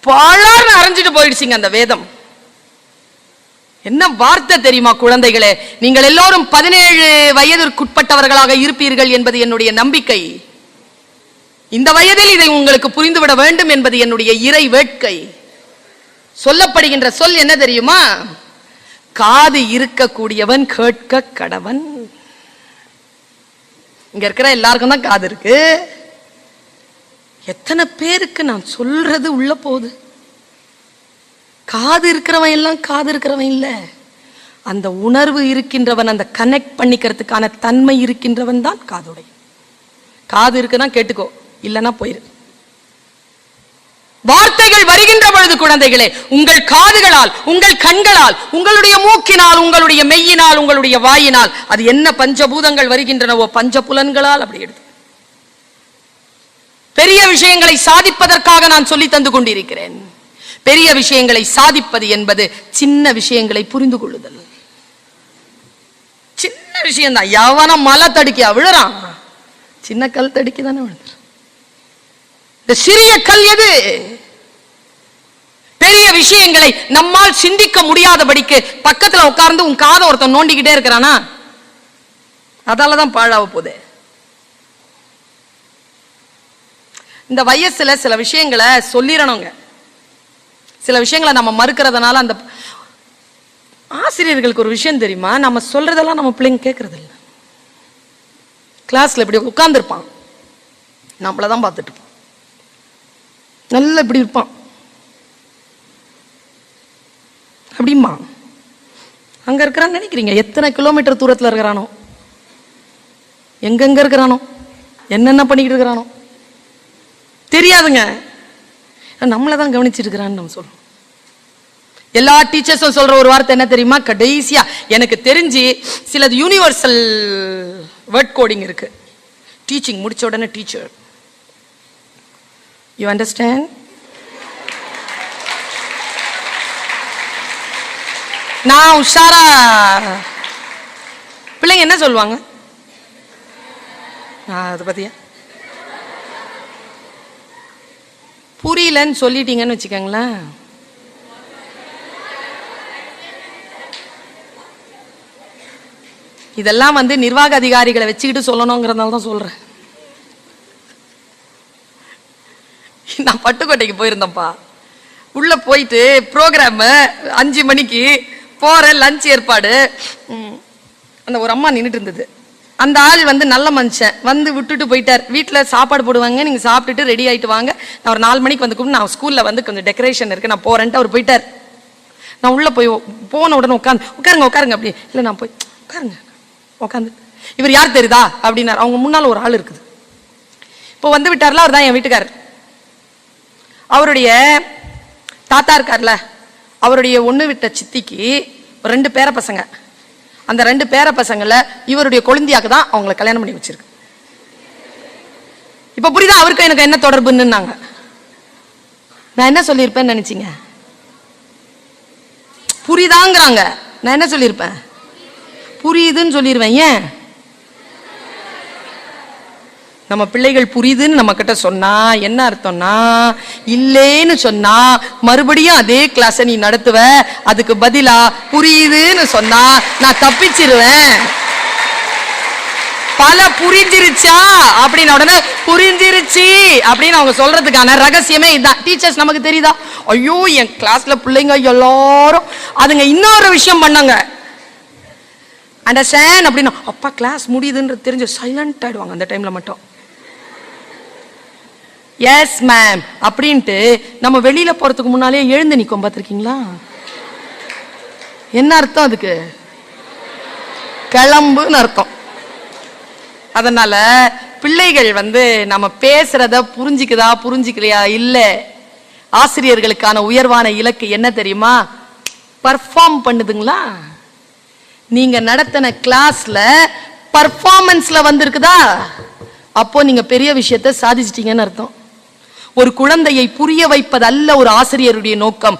பலர் அரைஞ்சிட்டு போயிடுச்சுங்க அந்த வேதம். என்ன வார்த்தை தெரியுமா குழந்தைகளே? நீங்கள் எல்லோரும் 17 வயதிற்குட்பட்டவர்களாக இருப்பீர்கள் என்பது என்னுடைய நம்பிக்கை. இந்த வயதில் இதை உங்களுக்கு புரிந்துவிட வேண்டும் என்பது என்னுடைய இறை வேட்கை. சொல்லப்படுகின்ற சொல் என்ன தெரியுமா? காது இருக்கக்கூடியவன் கேட்க கடவன். இங்க இருக்கிற எல்லாருக்கும் தான் காது இருக்கு. எத்தனை பேருக்கு நான் சொல்றது உள்ள போகுது? காது இருக்கிறவன் எல்லாம் காது இருக்கிறவன் இல்ல. அந்த உணர்வு இருக்கின்றவன், அந்த கனெக்ட் பண்ணிக்கிறதுக்கான தன்மை இருக்கின்றவன் தான் காதுடை. காது இருக்குன்னா கேட்டுக்கோ, இல்லைன்னா போயிரு. வார்த்தைகள் வருகின்ற பொழுது குழந்தைகளே, உங்கள் காதுகளால், உங்கள் கண்களால், உங்களுடைய மூக்கினால், உங்களுடைய மெய்யினால், உங்களுடைய வாயினால், அது என்ன பஞ்சபூதங்கள் வருகின்றனவோ பஞ்சபுலன்களால் அப்படி எடுத்து பெரிய விஷயங்களை சாதிப்பதற்காக நான் சொல்லி தந்து கொண்டிருக்கிறேன். பெரிய விஷயங்களை சாதிப்பது என்பது சின்ன விஷயங்களை புரிந்து கொள்ளுதல். சின்ன விஷயம் தான். எவன மலை தடுக்கியா விழுறான்? சின்ன கல் தடுக்கி தானே விழுந்துரு. இந்த சிறிய கல் எது? பெரிய விஷயங்களை நம்மால் சிந்திக்க முடியாதபடிக்கு பக்கத்துல உட்கார்ந்து உன் காதை ஒருத்தன் நோண்டிக்கிட்டே இருக்கிறானா, அதாலதான் பாழாவ போகுது. இந்த வயசுல சில விஷயங்களை சொல்லிடணுங்க. சில விஷயங்களை நம்ம மறுக்கிறதுனால அந்த ஆசிரியர்களுக்கு ஒரு விஷயம் தெரியுமா? நம்ம சொல்றதெல்லாம் நம்ம பிள்ளைங்க கேட்கறது இல்லை. கிளாஸ்ல இப்படி உட்கார்ந்துருப்பான், நம்மளதான் பார்த்துட்டு இருப்பான், நல்லா இப்படி இருப்பான், அப்படிமா அங்க இருக்கிறான்னு நினைக்கிறீங்க? எத்தனை கிலோமீட்டர் தூரத்துல இருக்கிறானோ, எங்கெங்க இருக்கிறானோ, என்னென்ன பண்ணிக்கிட்டு இருக்கிறானோ தெரியாதுங்க. நம்மளதான் கவனிச்சிட்டு இருக்கிறான்னு நம்ம சொல்றோம். எல்லா டீச்சர்ஸும் சொல்ற ஒரு வார்த்தை என்ன தெரியுமா? கடைசியா எனக்கு தெரிஞ்சு சிலது யூனிவர்சல் வேர்ட் கோடிங் இருக்கு. டீச்சிங் முடிச்ச உடனே டீச்சர், யூ அண்டர்ஸ்டாண்ட்? நான் உஷாரா பிள்ளைங்க என்ன சொல்லுவாங்க? அதை பத்தியா புரியலன்னு சொல்லிட்டீங்கன்னு வச்சுக்கோங்களேன், இதெல்லாம் நிர்வாக அதிகாரிகளை வச்சுக்கிட்டு சொல்லணுங்கிறதுனால தான் சொல்றேன். நான் பட்டுக்கோட்டைக்கு போயிருந்தேன்ப்பா. உள்ள போயிட்டு ப்ரோக்ராம் 5 மணிக்கு போற லஞ்ச் ஏற்பாடு. அந்த ஒரு அம்மா நின்றுட்டு இருந்தது. அந்த ஆள் நல்ல மனுஷன் விட்டுட்டு போயிட்டார். வீட்டில் சாப்பாடு போடுவாங்க, நீங்க சாப்பிட்டுட்டு ரெடி ஆயிட்டு வாங்க, நான் ஒரு 4 மணிக்கு கூப்பிட்டு நான் ஸ்கூல்ல கொஞ்சம் டெக்கரேஷன் இருக்கு, நான் போறேன்ட்டு அவர் போயிட்டார். நான் உள்ள போய் போன உடனே உட்காருங்க அப்படி இல்லை, நான் போய் உட்காருங்க உட்காந்து, இவர் யார் தெரியுதா அப்படின்னாரு. அவங்க முன்னால ஒரு ஆள் இருக்குது. இப்போ விட்டார்ல, அவர் தான் என் வீட்டுக்காரர். அவருடைய தாத்தா இருக்கார்ல, அவருடைய ஒண்ணு விட்ட சித்திக்கு 2 பேர பசங்க. அந்த 2 பேர பசங்கள இவருடைய கொழுந்தியாக்கு தான் அவங்களை கல்யாணம் பண்ணி வச்சிருக்கு. இப்ப புரியுதா அவருக்கு எனக்கு என்ன தொடர்புன்னு? நான் என்ன சொல்லியிருப்பேன்னு நினைச்சீங்க? புரியுதாங்கிறாங்க. நான் என்ன சொல்லியிருப்பேன்? புரியுதுன்னு சொல்லிடுவேன். ஏன்? நம்ம பிள்ளைகள் புரியுதுன்னு நம்ம கிட்ட சொன்னா என்ன அர்த்தம்னா, இல்லேன்னு சொன்னா மறுபடியும் அதே கிளாஸை நீ நடத்துவ. அதுக்கு பதிலா புரியுதுன்னு சொன்னா நான் தப்பிச்சிருவேன். பல புரிஞ்சிருச்சா அப்படின்னு உடனே புரிஞ்சிருச்சு அப்படின்னு அவங்க சொல்றதுக்கான ரகசியமே இதுதான். டீச்சர்ஸ் நமக்கு தெரியுதா? ஐயோ, என் கிளாஸ்ல பிள்ளைங்க எல்லாரும் அதுங்க இன்னொரு விஷயம் பண்ணாங்க, அண்டர்ஸ்டாண்ட் அப்படின்னா அப்பா கிளாஸ் முடியுதுன்றது தெரிஞ்சு சைலண்ட் ஆயிடுவாங்க அந்த டைம்ல மட்டும். எஸ் மேம் அப்படின்ட்டு நம்ம வெளியில போறதுக்கு முன்னாலே எழுந்து நிற்கும். பார்த்திருக்கீங்களா? என்ன அர்த்தம் அதுக்கு? கிளம்புன்னு அர்த்தம். அதனால பிள்ளைகள் நம்ம பேசுறத புரிஞ்சுக்குதா புரிஞ்சுக்கலையா இல்ல. ஆசிரியர்களுக்கான உயர்வான இலக்கு என்ன தெரியுமா? பர்ஃபார்ம் பண்ணுதுங்களா? நீங்க நடத்தின கிளாஸ்ல பர்ஃபார்மன்ஸ்ல வந்திருக்குதா, அப்போ நீங்க பெரிய விஷயத்தை சாதிச்சிட்டீங்கன்னு அர்த்தம். ஒரு குழந்தையை புரிய வைப்பது அல்ல ஒரு ஆசிரியருடைய நோக்கம்.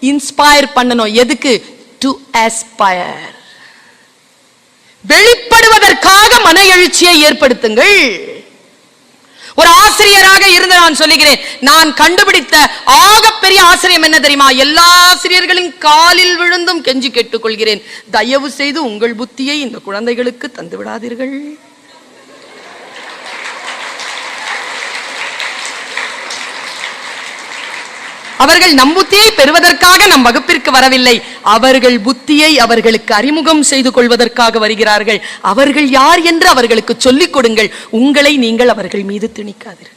இன்ஸ்பயர் பண்ணணும். எதுக்கு? To Aspire. வெளிப்படுவதற்காக மன எழுச்சியை ஏற்படுத்துங்கள். ஒரு ஆசிரியராக இருந்து நான் சொல்லுகிறேன், நான் கண்டுபிடித்த ஆகப்பெரிய ஆச்சரியம் என்ன தெரியுமா? எல்லா ஆசிரியர்களின் காலில் விழுந்தும் கெஞ்சி கேட்டுக்கொள்கிறேன், தயவு செய்து உங்கள் புத்தியை இந்த குழந்தைகளுக்கு தந்து விடாதீர்கள். அவர்கள் நம் புத்தியை பெறுவதற்காக நம் வகுப்பிற்கு வரவில்லை, அவர்கள் புத்தியை அவர்களுக்கு அறிமுகம் செய்து கொள்வதற்காக வருகிறார்கள். அவர்கள் யார் என்று அவர்களுக்கு சொல்லிக் கொடுங்கள். உங்களை நீங்கள் அவர்கள் மீது திணிக்காதீர்கள்.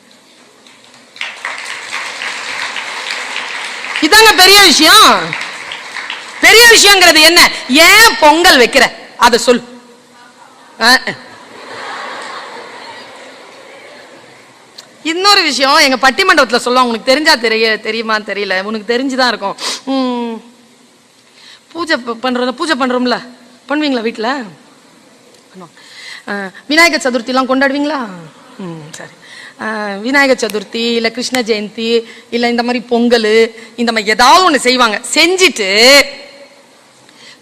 இதாங்க பெரிய விஷயம். பெரிய விஷயங்கிறது என்ன? ஏன் பொங்கல் வைக்கிற அத சொல். இன்னொரு விஷயம் எங்க பட்டிமன்றத்துல சொல்லுவாங்க, உனக்கு தெரிஞ்சா தெரியுமா தெரியல, உனக்கு தெரிஞ்சுதான் இருக்கும். பூஜை பண்றோம்ல, பண்ணுவீங்களா வீட்டுல? விநாயகர் சதுர்த்தி எல்லாம் கொண்டாடுவீங்களா? சரி. விநாயகர் சதுர்த்தி இல்ல கிருஷ்ண ஜெயந்தி இல்ல இந்த மாதிரி பொங்கல், இந்த மாதிரி ஏதாவது ஒண்ணு செய்வாங்க. செஞ்சிட்டு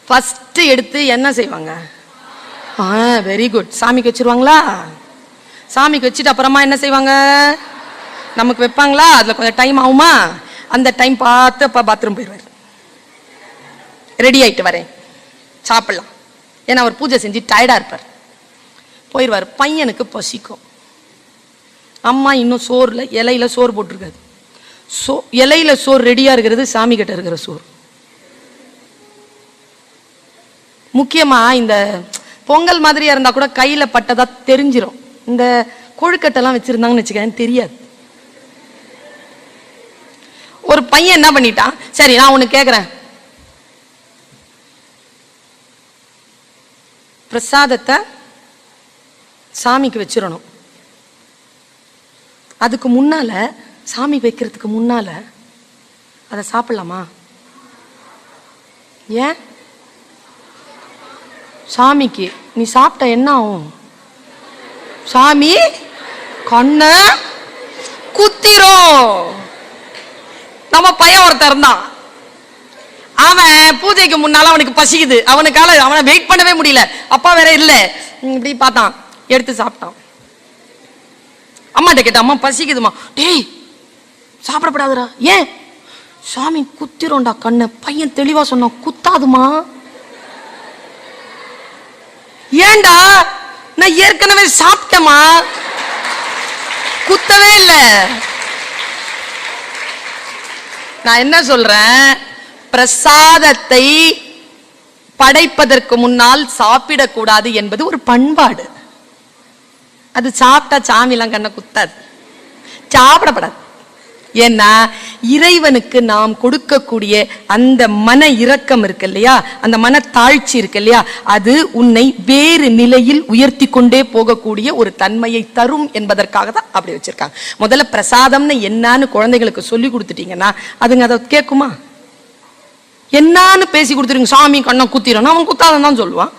ஃபர்ஸ்ட் எடுத்து என்ன செய்வாங்க? வெரி குட், சாமிக்கு வச்சிருவாங்களா? சாமிக்கு வச்சுட்டு அப்புறமா என்ன செய்வாங்க? நமக்கு வைப்பாங்களா? அதுல கொஞ்சம் டைம் ஆகுமா? அந்த டைம் பார்த்து அப்பா பாத்ரூம் போயிடுவார். ரெடி ஆயிட்டு வரேன், சாப்பிடலாம். ஏன்னா அவர் பூஜை செஞ்சு டயர்டா இருப்பார். போயிடுவார். பையனுக்கு பசிக்கும். அம்மா இன்னும் சோறுல இலையில சோறு போட்டிருக்காது. இலையில சோறு ரெடியா இருக்கிறது சாமி கிட்ட இருக்கிற சோறு. முக்கியமா இந்த பொங்கல் மாதிரியா இருந்தா கூட கையில பட்டதா தெரிஞ்சிடும். இந்த கொழுக்கட்டெல்லாம் வச்சிருந்தாங்கன்னு வச்சுக்க தெரியாது. ஒரு பையன் என்ன பண்ணிட்டான், சரி நான் ஒண்ணு கேக்குறேன், பிரசாதத்தை சாமிக்கு வச்சிடணும். அதுக்கு முன்னால, சாமி வைக்கிறதுக்கு முன்னால அதை சாப்பிடலாமா? ஏன்? சாமிக்கு நீ சாப்பிட்ட என்ன ஆகும்? சாமி கண்ண குத்திரும். நம்ம பையன் ஒருத்தர் இருந்தான், அவன் பூஜைக்கு முன்னால அவனுக்கு பசிக்குது, அவனுக்கால அவனை வெயிட் பண்ணவே முடியல. அப்பா வேற இல்ல, இப்படி பார்த்தான், எடுத்து சாப்பிட்டான். அம்மாட்ட கேட்ட, அம்மா பசிக்குதுமா. டேய் சாப்பிடப்படாதுடா. ஏன்? சாமி குத்திரோண்டா கண்ண. பையன் தெளிவா சொன்னான், குத்தாதுமா. ஏண்டா? நான் ஏற்கனவே சாப்பிட்டமா, குத்தவே இல்லை. நான் என்ன சொல்றேன், பிரசாதத்தை படைப்பதற்கு முன்னால் சாப்பிடக்கூடாது என்பது ஒரு பண்பாடு. அது சாப்பிட்டா சாமிலாம் கண்ண குத்தாது, சாப்பிடப்படாது. ஏன்னா இறைவனுக்கு நாம் கொடுக்கக்கூடிய அந்த மன இரக்கம் இருக்கு இல்லையா, அந்த மன தாழ்ச்சி இருக்கு இல்லையா, அது உன்னை வேறு நிலையில் உயர்த்தி கொண்டே போகக்கூடிய ஒரு தன்மையை தரும் என்பதற்காக தான் அப்படி வச்சிருக்காங்க. முதல்ல பிரசாதம்னு என்னன்னு குழந்தைகளுக்கு சொல்லி கொடுத்துட்டீங்கன்னா அதுங்க அதை கேட்குமா? என்னன்னு பேசி கொடுத்துருங்க, சாமி கண்ணை குத்திரும், அவன் குத்தாதான் தான் சொல்லுவான்.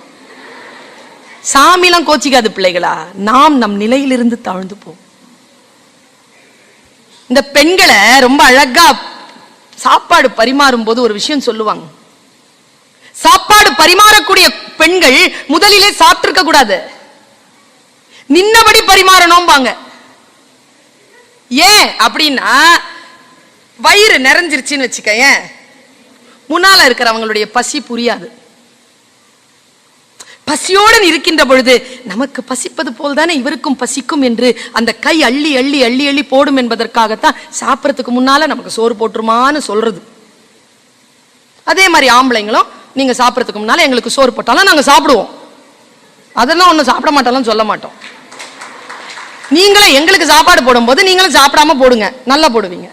சாமிலாம் கோச்சிக்காது பிள்ளைகளா, நாம் நம் நிலையிலிருந்து தாழ்ந்து போம். இந்த பெண்களை ரொம்ப அழகா சாப்பாடு பரிமாறும் போது ஒரு விஷயம் சொல்லுவாங்க. சாப்பாடு பரிமாறக்கூடிய பெண்கள் முதலிலே சாப்பிட்டிருக்க கூடாது, நின்னபடி பரிமாறணும் பாங்க. ஏன் அப்படின்னா, வயிறு நிறைஞ்சிருச்சுன்னு வச்சுக்க, முன்னால இருக்கிறவங்களுடைய பசி புரியாது. பசியோடு இருக்கின்ற பொழுது நமக்கு பசிப்பது போல்தானே இவருக்கும் பசிக்கும் என்று அந்த கை அள்ளி அள்ளி அள்ளி அள்ளி போடும் என்பதற்காகத்தான் சாப்பிடறதுக்கு முன்னால நமக்கு சோறு போட்டுருமான்னு சொல்றது. அதே மாதிரி ஆம்பளைங்களும் நீங்க சாப்பிடறதுக்கு முன்னால எங்களுக்கு சோறு போட்டாலும் நாங்க சாப்பிடுவோம், அதெல்லாம் ஒன்னும் சாப்பிட மாட்டாலும் சொல்ல மாட்டோம். நீங்களும் எங்களுக்கு சாப்பாடு போடும்போது நீங்களும் சாப்பிடாம போடுங்க, நல்லா போடுவீங்க.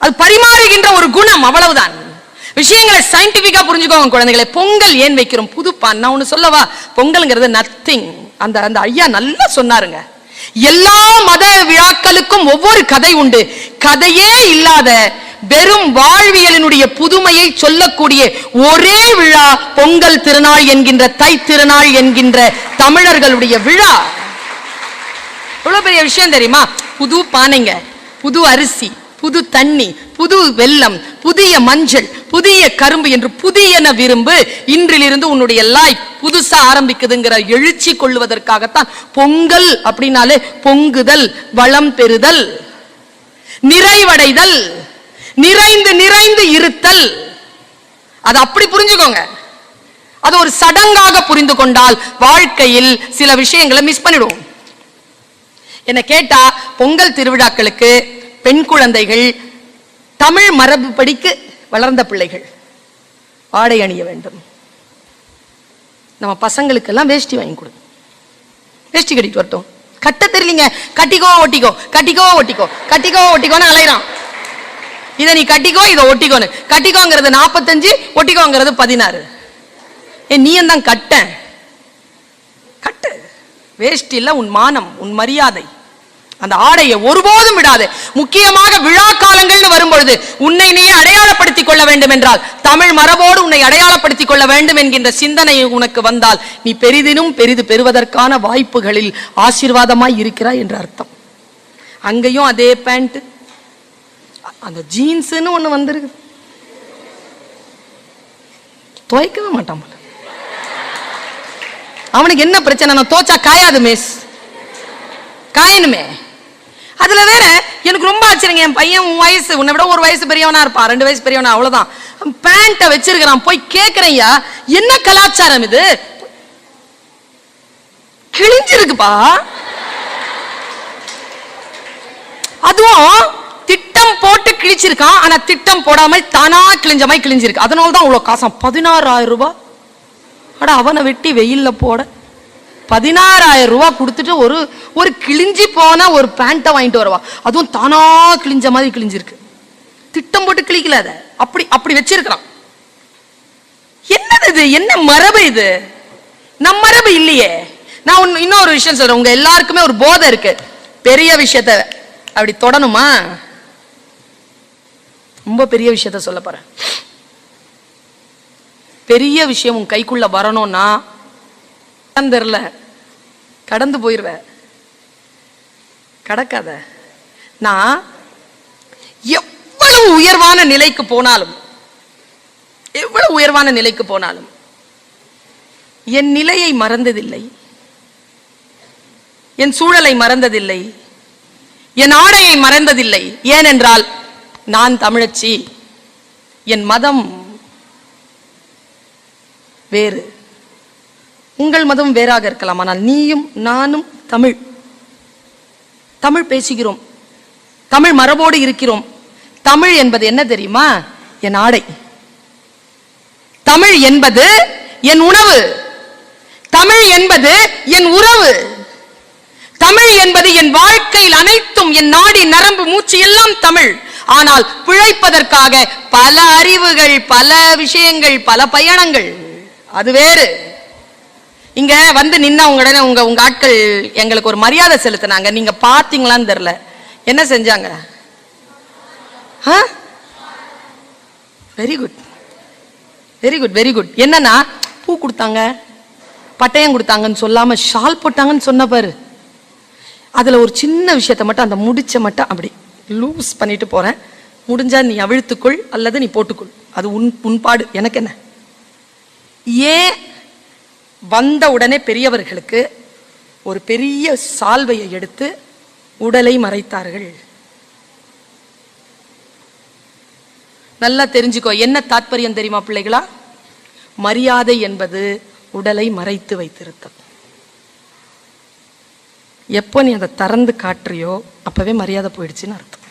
அது பரிமாறுகின்ற ஒரு குணம், அவ்வளவுதான். விஷயங்களை சயின்டிபிக்கா புரிஞ்சுக்கோங்க குழந்தைகளை. பொங்கல் ஏன் வைக்கிறோம்? புதுப்பான். நான் ஒண்ணு சொல்லவா, பொங்கல்ங்கிறது நத்திங். அந்த அந்த ஐயா நல்லா சொன்னாருங்க, எல்லா மத விழாக்களுக்கும் ஒவ்வொரு கதை உண்டு. கதையே இல்லாத வெறும் வாழ்வியலினுடைய புதுமையை சொல்லக்கூடிய ஒரே விழா பொங்கல் திருநாள் என்கின்ற, தை திருநாள் என்கின்ற தமிழர்களுடைய விழா. எவ்வளவு பெரிய விஷயம் தெரியுமா? புது பானைங்க, புது அரிசி, புது தண்ணி, புது வெல்லம், புதிய மஞ்சள், புதிய கரும்பு என்று புதியன விரும்பு, இன்றிலிருந்து உன்னுடைய லைஃப் புதுசா ஆரம்பிக்குதுங்கிற எழுச்சி கொள்வதற்காகத்தான் பொங்கல் அப்படின்னாலே பொங்குதல், வளம் பெறுதல். நிறைவடைதல், நிறைந்து நிறைந்து இருத்தல். அது அப்படி புரிஞ்சுக்கோங்க. அது ஒரு சடங்காக புரிந்து கொண்டால் வாழ்க்கையில் சில விஷயங்களை மிஸ் பண்ணிடுவோம். என்ன கேட்டா, பொங்கல் திருவிழாக்களுக்கு பெண் குழந்தைகள் தமிழ் மரபுப்படிக்கு வளர்ந்த பிள்ளைகள் ஆடை அணிய வேண்டும். நம்ம பசங்களுக்கெல்லாம் வேஷ்டி வாங்கி கொடுங்க. வேஷ்டி கட்டிட்டு வரட்டும். கட்ட தெரியலீங்க, கட்டிக்கோ ஒட்டிக்கோ, கட்டிக்கோ ஒட்டிக்கோ, கட்டிக்கோ ஒட்டிக்கோன்னு அலைறான். இதை நீ கட்டிக்கோ, இதை ஒட்டிக்கோன்னு. கட்டிக்கோங்கிறது 45, ஒட்டிக்கோங்கிறது 16. நீ தான் கட்ட கட்டு. வேஷ்டில உன் மானம், உன் மரியாதை, அந்த ஆடையை ஒருபோதும் விடாது. முக்கியமாக விழா காலங்கள்னு வரும்பொழுது உன்னை நீ அடையாளப்படுத்திக் கொள்ள வேண்டும் என்றால், தமிழ் மரபோடு உன்னை அடையாளப்படுத்திக் கொள்ள வேண்டும் என்கின்ற சிந்தனை உனக்கு வந்தால், நீ பெரிதினும் பெரிது பெறுவதற்கான வாய்ப்புகளில் ஆசீர்வாதமாய் இருக்கிறாய் என்ற அர்த்தம். அங்கேயும் அதே பேண்ட், அந்த ஜீன்ஸ்னு ஒண்ணு வந்திருக்கு, துவைக்கவே மாட்டான். அவனுக்கு என்ன பிரச்சனை? நான் தோச்சா காயாது மிஸ், காயணுமே. அதுல வேற எனக்கு ரொம்ப ஆச்சரியம். என் பையன் உன் வயசு, உன்னை விட ஒரு வயசு பெரியவனா இருப்பான், 2 வயசு பெரியவனா, அவ்வளவுதான். பேண்ட வச்சிருக்கிறான். போய் கேக்குறையா, என்ன கலாச்சாரம் இது? கிழிஞ்சிருக்குப்பா. அதுவும் திட்டம் போட்டு கிழிச்சிருக்கான். ஆனா திட்டம் போடாமல் தானா கிழிஞ்ச மாதிரி கிழிஞ்சிருக்கு. அதனாலதான் அவ்வளவு காசம், 16,000 ரூபாய். அட, அவனை வெட்டி வெயில்ல போட 16,000 ரூபாய் கொடுத்துட்டு ஒரு கிழிஞ்சி போன ஒரு பேண்ட்டை வாங்கிட்டு வரவா? அதுவும் தானா கிழிஞ்ச மாதிரி கிழிஞ்சிருக்கு. திட்டம் போட்டு கிழிக்கல, அத அப்படி அப்படி வச்சிருக்கிறான். என்னது இது? என்ன மரபு இது? நம் மரபு இல்லையே. நான் இன்னொரு விஷயம் சொல்றேன். உங்க எல்லாருக்குமே ஒரு போதை இருக்கு. பெரிய விஷயத்த அப்படி தொடணுமா? ரொம்ப பெரிய விஷயத்த சொல்ல போறேன். பெரிய விஷயம் உன் கைக்குள்ள வரணும்னா தெரியல, கடந்து போயிருவ. கடக்காத. நான் எவ்வளவு உயர்வான நிலைக்கு போனாலும், எவ்வளவு உயர்வான நிலைக்கு போனாலும் என் நிலையை மறந்ததில்லை, என் சூழலை மறந்ததில்லை, என் ஆடையை மறந்ததில்லை. ஏனென்றால் நான் தமிழச்சி, என் மதம் வேறு, உங்கள் மதம் வேறாக இருக்கலாம். ஆனால் நீயும் நானும் தமிழ், தமிழ் பேசுகிறோம், தமிழ் மரபோடு இருக்கிறோம். தமிழ் என்பது என்ன தெரியுமா? என் ஆடை. தமிழ் என்பது என் உணவு. தமிழ் என்பது என் உறவு. தமிழ் என்பது என் வாழ்க்கையில் அனைத்தும், என் நாடி நரம்பு மூச்சு எல்லாம் தமிழ். ஆனால் பிழைப்பதற்காக பல அறிவுகள், பல விஷயங்கள், பல பயணங்கள், அது வேறு. இங்க வந்து நின்னா உங்க ஆட்கள் எங்களுக்கு ஒரு மரியாதை செலுத்தினாங்க. நீங்க பாத்தீங்களான்னு தெரியல. என்ன செஞ்சாங்க? Very good, very good, very good. என்னன்னா, பூ கொடுத்தாங்க, பட்டயம் கொடுத்தாங்கன்னு சொல்லாம ஷால் போட்டாங்கன்னு சொன்ன பாரு. அதுல ஒரு சின்ன விஷயத்த மட்டும், அந்த முடிச்ச மட்டும் அப்படி லூஸ் பண்ணிட்டு போறேன். முடிஞ்சா நீ அவிழ்த்துக்குள் அல்லது நீ போட்டுக்குள், அது உன்பாடு, எனக்கு என்ன. ஏன் வந்த உடனே பெரியவர்களுக்கு ஒரு பெரிய சால்வையை எடுத்து உடலை மறைத்தார்கள்? நல்லா தெரிஞ்சுக்கோ. என்ன தாற்பயம் தெரியுமா பிள்ளைகளா? மரியாதை என்பது உடலை மறைத்து வைத்திருத்தல். எப்போ நீ அதை திறந்து காட்டுறியோ அப்பவே மரியாதை போயிடுச்சுன்னு அர்த்தம்.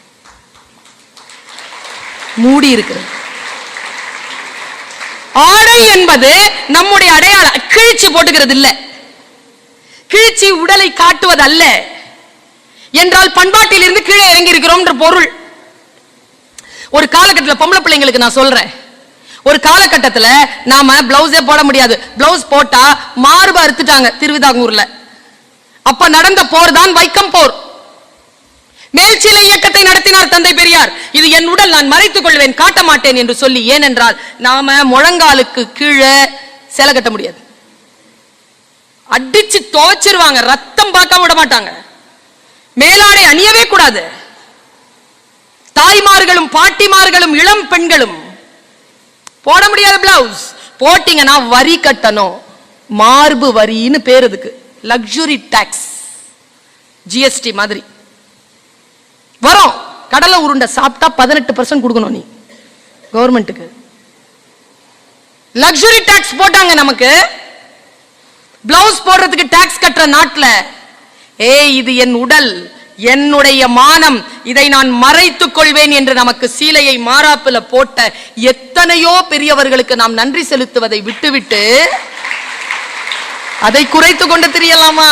மூடி இருக்கிறது. ஆடை என்பது நம்முடைய அடையாளம். கிழிச்சு போட்டுக்கிறது இல்ல, கிழிச்சி உடலை காட்டுவது அல்ல. என்றால் பண்பாட்டில் இருந்து கீழே இறங்கி இருக்கிறோம் பொருள். ஒரு காலகட்டத்தில் பொம்பளை பிள்ளைங்களுக்கு நான் சொல்றேன், ஒரு காலகட்டத்தில் நாம பிளவுஸே போட முடியாது. பிளவுஸ் போட்டா மார்பு அறுத்துட்டாங்க திருவிதாங்கூர்ல. அப்ப நடந்த போர் தான் வைக்கம் போர். மேல்சிலை இயக்கத்தை நடத்தினார் தந்தை பெரியார். இது என் உடல், நான் மறைத்துக் கொள்வேன், காட்ட மாட்டேன் என்று சொல்லி. ஏனென்றால் நாம முழங்காலுக்கு கீழே சேலை கட்ட முடியாது. அடிச்சு துவைச்சிருவாங்க, ரத்தம் பார்க்க விட மாட்டாங்க. மேலாடை அணியவே கூடாது. தாய்மார்களும் பாட்டிமார்களும் இளம் பெண்களும் போட முடியாது பிளவுஸ். போட்டீங்கன்னா வரி கட்டணும், மார்பு வரின்னு பேர். இதுக்கு லக்ஸுரி டாக்ஸ், ஜிஎஸ்டி மாதிரி வரும் கடலை உருண்டை சாப்பிட்டா 18% கொடுக்கணும் நீ கவர்மெண்ட்டுக்கு. லக்ஸுரி டாக்ஸ் போட்டாங்க நமக்கு. பிளவுஸ் போடுறதுக்கு டாக்ஸ் கட்டுற நாட்டுல இது என் உடல், என்னுடைய மானம், இதை நான் மறைத்துக் கொள்வேன் என்று நமக்கு சீலையை மாறாப்புல போட்ட எத்தனையோ பெரியவர்களுக்கு நாம் நன்றி செலுத்துவதை விட்டுவிட்டு அதை குறைத்து கொண்டு தெரியலாமா?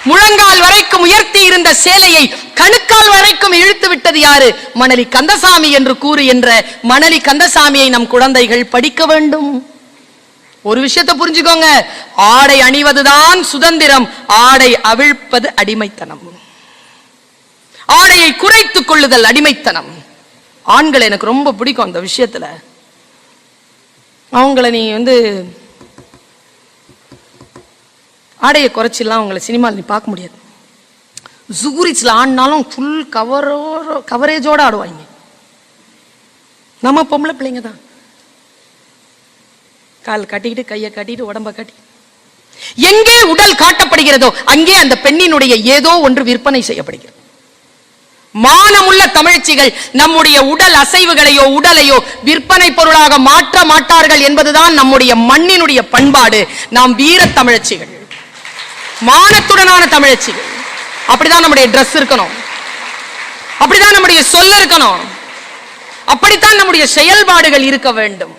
முழங்கால் வரைக்கும் உயர்த்தி இருந்த சேலையை கணுக்கால் வரைக்கும் இழுத்து விட்டது யாரு? மணலி கந்தசாமி என்று கூறு என்ற மணலி கந்தசாமியை நம் குழந்தைகள் படிக்க வேண்டும். ஒரு விஷயத்தை புரிஞ்சுக்கோங்க, ஆடை அணிவதுதான் சுதந்திரம், ஆடை அவிழ்ப்பது அடிமைத்தனம். ஆடையை குறைத்துக் கொள்ளுதல் அடிமைத்தனம். ஆண்கள் எனக்கு ரொம்ப பிடிக்கும் அந்த விஷயத்துல. அவங்கள நீ ஆடையை குறைச்சிடலாம், அவங்கள சினிமாவில் நீ பார்க்க முடியாது. ஜூரிச்ல ஆடினாலும் ஃபுல் கவரேஜோட ஆடுவாங்க. நம்ம பொம்பளை பிள்ளைங்க தான் கால் கட்டிக்கிட்டு கையை கட்டிட்டு உடம்ப கட்டி, எங்கே உடல் காட்டப்படுகிறதோ அங்கே அந்த பெண்ணினுடைய ஏதோ ஒன்று விற்பனை செய்யப்படுகிறது. மானமுள்ள தமிழ்ச்சிகள் நம்முடைய உடல் அசைவுகளையோ உடலையோ விற்பனை பொருளாக மாற்ற மாட்டார்கள் என்பதுதான் நம்முடைய மண்ணினுடைய பண்பாடு. நாம் வீர தமிழச்சிகள், மானத்துடனான தமிழச்சிகள். அப்படிதான் நம்முடைய ட்ரெஸ் இருக்கணும், அப்படிதான் நம்முடைய சொல்ல இருக்கணும், அப்படித்தான் நம்முடைய செயல்பாடுகள் இருக்க வேண்டும்.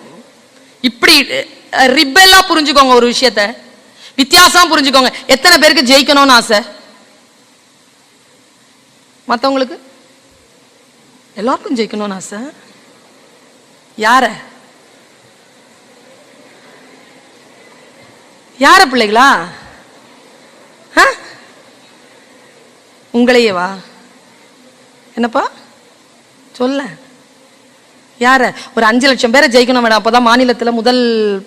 இப்படி ரிபெல்லா புரிஞ்சுக்கோங்க, ஒரு விஷயத்த வித்தியாசம் புரிஞ்சுக்கோங்க. எத்தனை பேருக்கு ஜெயிக்கணும்னு ஆசை? மற்றவங்களுக்கு எல்லாருக்கும் ஜெயிக்கணும்னு ஆசை. யார யார பிள்ளைகளா? உங்களையே வா, என்னப்பா சொல்ல, யார? ஒரு 5 லட்சம் பேரை ஜெயிக்கணும் மேடம், அப்போதான் மாநிலத்தில் முதல்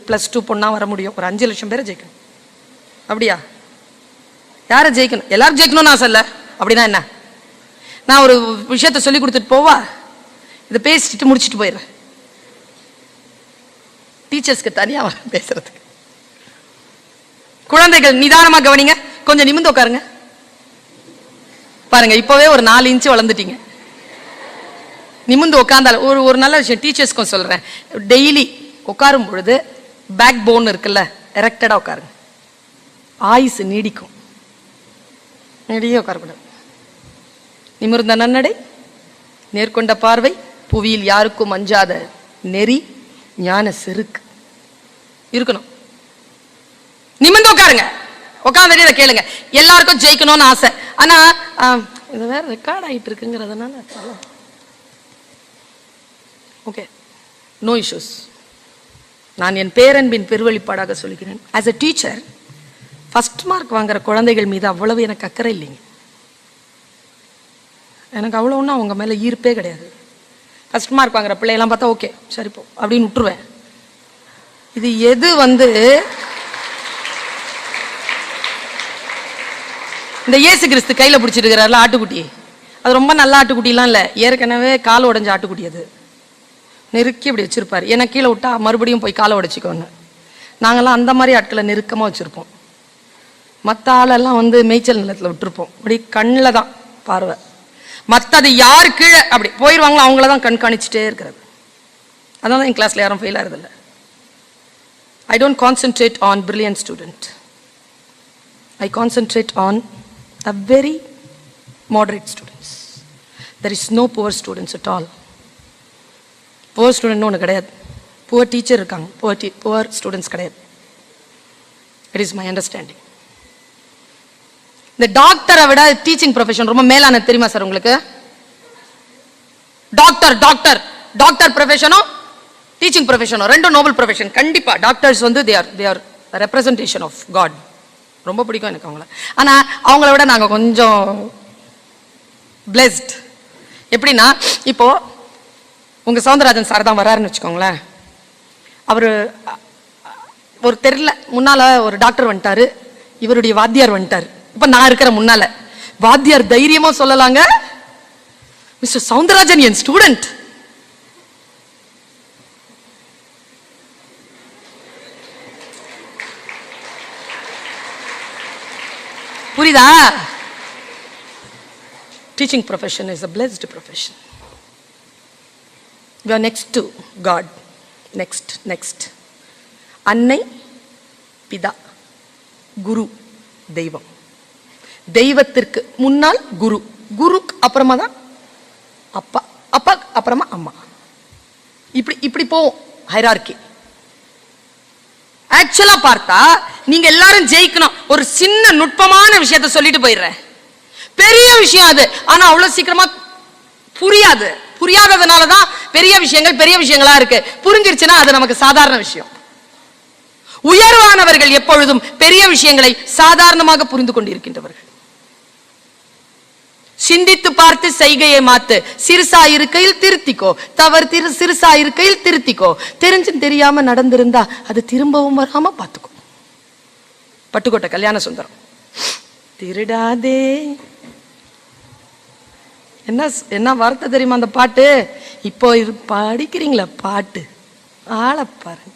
+2 பொண்ணா வர முடியும். ஒரு 5 லட்சம் பேரை ஜெயிக்கணும். அப்படியா? யார ஜெயிக்கணும்? எல்லாரும் ஜெயிக்கணும்னு ஆசை இல்லை. அப்படின்னா என்ன? நான் ஒரு விஷயத்த சொல்லி கொடுத்துட்டு போவா, இதை பேசிட்டு முடிச்சுட்டு போயிடுறேன். டீச்சர்ஸ்க்கு தனியா பேசுறதுக்கு. குழந்தைகள் நிதானமா கவனிங்க, கொஞ்சம் நிமிர்ந்து உட்காருங்க. பாருங்க, இப்பவே ஒரு 4 இன்ச்சு வளர்ந்துட்டீங்க. நிமிர்ந்து உட்கார்ந்தால் ஒரு நல்ல விஷயம் டீச்சர்ஸ்க்கும் சொல்றேன். டெய்லி உட்காரும் பொழுது பேக் போன் இருக்குல்ல, எரெக்டடா உட்காருங்க. ஆயுசு நீடிக்கும். நெடிய உட்காரக்கூடாது. நிமிர்ந்த நன்னடை, நேர்கொண்ட பார்வை, புவியில் யாருக்கும் அஞ்சாத நெறி, ஞான செருக்கு இருக்கணும். நிமிர்ந்து உட்காருங்க. உட்கார்ந்து இதை கேளுங்க. எல்லாருக்கும் ஜெயிக்கணும்னு ஆசை. ஆனா இது வேற ரெக்கார்ட் ஆயிட்டு இருக்குங்கிறதுனால ஓகே, நோ இஷ்யூஸ். நான் என் பேரன்பின் பெருவழிப்பாடாக சொல்கிறேன். As a teacher, first mark வாங்குற குழந்தைகள் மீது அவ்வளவு எனக்கு அக்கறை இல்லைங்க. எனக்கு அவ்வளோ ஒன்றும் அவங்க மேலே ஈர்ப்பே கிடையாது. ஃபர்ஸ்ட் மார்க் வாங்குற பிள்ளையெல்லாம் பார்த்தா ஓகே சரிப்போ அப்படின்னு விட்டுருவேன். இது எது இந்த இயேசு கிறிஸ்து கையில் பிடிச்சிட்டு இருக்கிறாருல ஆட்டுக்குட்டி, அது ரொம்ப நல்ல ஆட்டுக்குட்டிலாம் இல்லை, ஏற்கனவே கால் உடைஞ்ச ஆட்டுக்குட்டி. அது நெருக்கி அப்படி வச்சிருப்பாரு. ஏன்னா கீழே விட்டா மறுபடியும் போய் காலை உடைச்சிக்கோன்னு. நாங்கள்லாம் அந்த மாதிரி ஆட்களை நெருக்கமாக வச்சுருப்போம். மற்ற ஆளெல்லாம் மேய்ச்சல் நிலத்தில் விட்டுருப்போம். அப்படி கண்ணில் தான் பார்வை. மற்றது யார் கீழே அப்படி போயிடுவாங்களோ அவங்கள தான் கண்காணிச்சுட்டே இருக்கிறது. அதனால என் கிளாஸில் யாரும் ஃபெயில் ஆகிறதில்ல. I don't concentrate on brilliant student. I concentrate on a very moderate students. There is no poor students at all. poor student ஒன்று கிடையாது. poor teacher இருக்காங்க, poor students கிடையாது. It is my understanding. இந்த டாக்டரை விட teaching profession ரொம்ப மேலான தெரியுமா சார் உங்களுக்கு? டாக்டர் ப்ரொஃபஷனும் டீச்சிங் ப்ரொஃபஷனும் ரெண்டும் நோபல் ப்ரொஃபஷன். கண்டிப்பா doctors they are representation of God. ரொம்ப பிடிக்கும் எனக்கு அவங்கள. ஆனால் அவங்கள விட நாங்கள் கொஞ்சம் பிளெஸ்ட். எப்படின்னா, இப்போ உங்கள் சவுந்தரராஜன் சார் தான் வராருன்னு வச்சுக்கோங்களேன். அவர் ஒரு தெருல முன்னால் ஒரு டாக்டர் வந்துட்டாரு, இவருடைய வாத்தியார் வந்துட்டார். இப்போ நான் இருக்கிற முன்னால வாத்தியார் தைரியமாக சொல்லலாங்க, மிஸ்டர் சவுந்தரராஜன் என் ஸ்டூடெண்ட். புரியுதா? Teaching profession is a blessed profession. We are next to God. Next. அன்னை, பிதா, குரு, தெய்வம். தெய்வத்திற்கு முன்னால் குரு, குருக்கு அப்புறமா தான் அப்பா, அப்பா அப்புறமா அம்மா. இப்படி போவோம் ஹைரார்கி. ஆக்சுவலா பார்த்தா நீங்க எல்லாரும் ஜெயிக்கணும். ஒரு சின்ன நுட்பமான விஷயத்தை சொல்லிட்டு போயிடுறேன். பெரிய விஷயம் அது, ஆனா அவ்வளவு சீக்கிரமா புரியாது. புரியாததுனாலதான் பெரிய விஷயங்களா இருக்கு. புரிஞ்சிருச்சுன்னா அது நமக்கு சாதாரண விஷயம். உயர்வானவர்கள் எப்பொழுதும் பெரிய விஷயங்களை சாதாரணமாக புரிந்து கொண்டிருக்கின்றவர்கள். சிந்தித்து பார்த்து செய்கையை மாத்து. சிறுசா இருக்கையில் திருத்திக்கோ, தவறு சிறுசா இருக்கையில் திருத்திக்கோ. தெரிஞ்சும் தெரியாம நடந்திருந்தா அது திரும்பவும் வராம பாத்துக்கோ. பட்டுக்கோட்டை கல்யாண சுந்தரம். திருடாதே. என்ன வார்த்தை தெரியுமா அந்த பாட்டு? இப்போ இது படிக்கிறீங்களா பாட்டு? ஆள பாருங்க.